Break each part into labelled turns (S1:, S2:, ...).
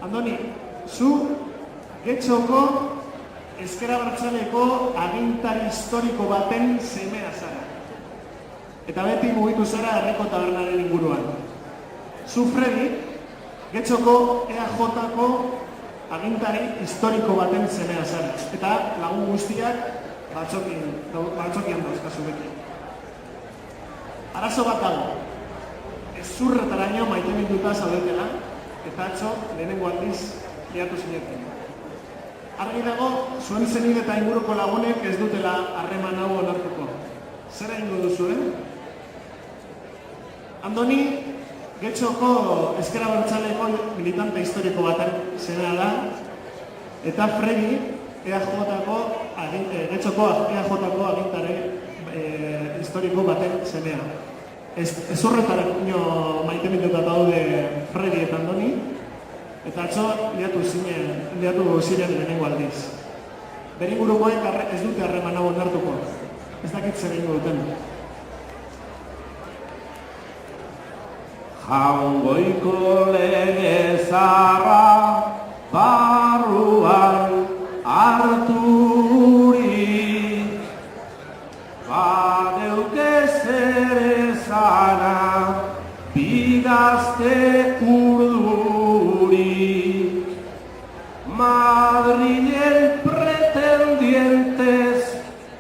S1: Andoni, zu Getxoko Ezker Abertzaleko agintari historiko baten semea zara. Eta beti mugitu zara Herriko Tabernaren inguruan. Zu Fredi, Getxoko EAJ-ko agintari historiko baten semea zara. Eta lagun guztiak batzokian dauzkazu beti. Arazo bat dago. Ezurretaraino maite minduta zaudetela, eta atzo lehenengo aldiz liatu zineten. Argi dago, zuen zenide eta inguruko lagunek ez dutela harreman hau onartuko. Zer egingo duzu, Andoni, Getxoko Ezker Abertzaleko militante historiko baten semea da, eta Fredi, Getxoko EAJ-ko agintare historiko baten semea. Ezurretaraino maite minduta daude Fredi eta Andoni, eta atzo liatu ziren lehenengo aldiz. Bere ingurukoek ez dute harreman hau onartuko. Ez dakit zer egingo duten.
S2: Jaungoiko lege zaharra barruan harturik, badeuke zer esana bigazte urdurik. Madrilen pretendientes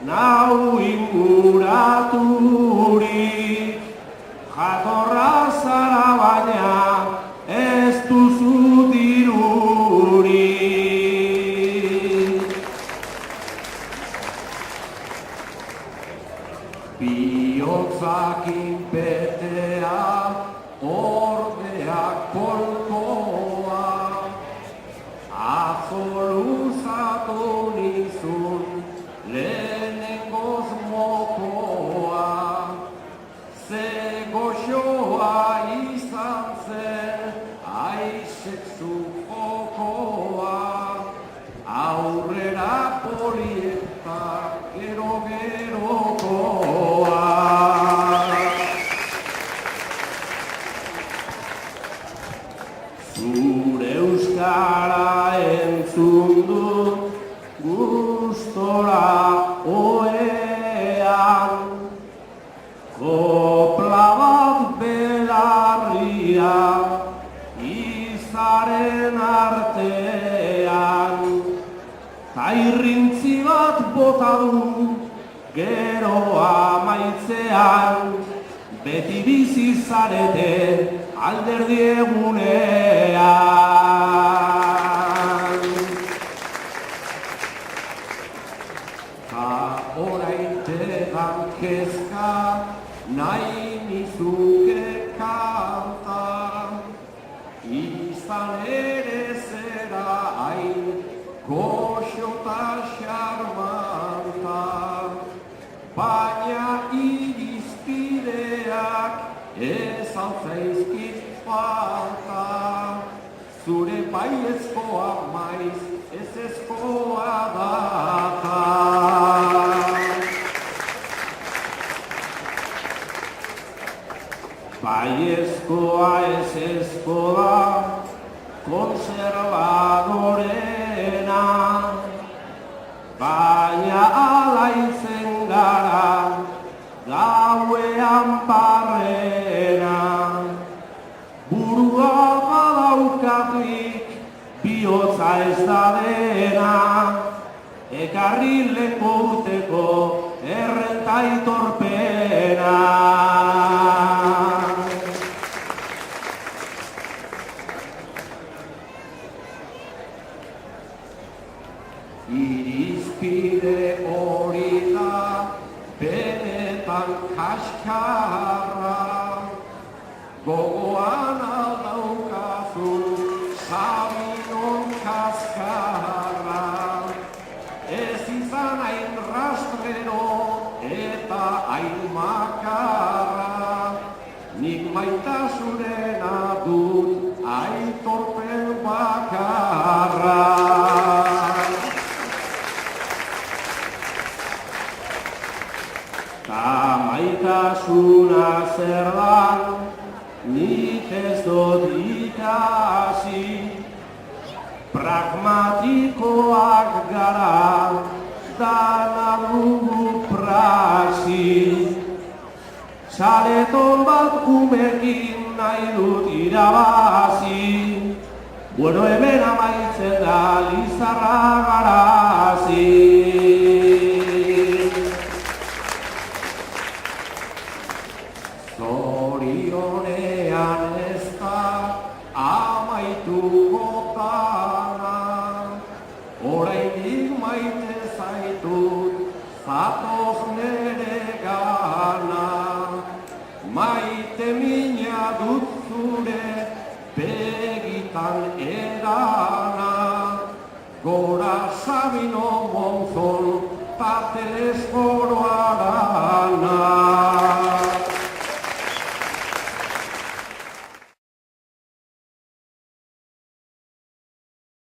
S2: nau inguraturik, jatorra zara baina ez duzu dirurik. Bihotzakin betea ordeak polkoa, atzo luzatu nizun lehenengoz mokoa. Ze goxoa izan zen aizekzu jokoa, aurrera polieta gero-gerokoa. Zure euskara entzun dut gustora oean, kopla bat belarria izaren artean, ta irrintzi bat bota du gero amaitzean, beti bizi zarete alderdi egunean. Ta orain tegan kezka nahi nizuke kanta, izan ere zera hain goxo ta xarmanta, baina irizpideak ez altzaizkit falta, zure baiezkoa maiz ez ezkoa data. Baiezkoa ez ezkoa konservadorena, baina alaitzen gara gauean barrena. Burua badaukatik bihotza ez da dena, ekarri leko urteko errenta aitorpena. Irizpide hori da benetan kaskarra, gogoan aldaukazu Sabinon kaskarra, ez izan hain rastrero eta hain makarra, nik maitasunena dut aitorpen bakarra. Ta maitasuna zer dan, nik ez dut ikasi, pragmatikoak gara, dana dugu praxi. Txaleton bat umekin nahi dut irabazi, bueno hemen amaitzen da Lizarra Garazi. Zorionean ez da amaituko dana, oraindik maite zaitut, zatoz nere gana. Maite mina dut zure begitan edana, gora Sabino Monzon, ta telesforo arana.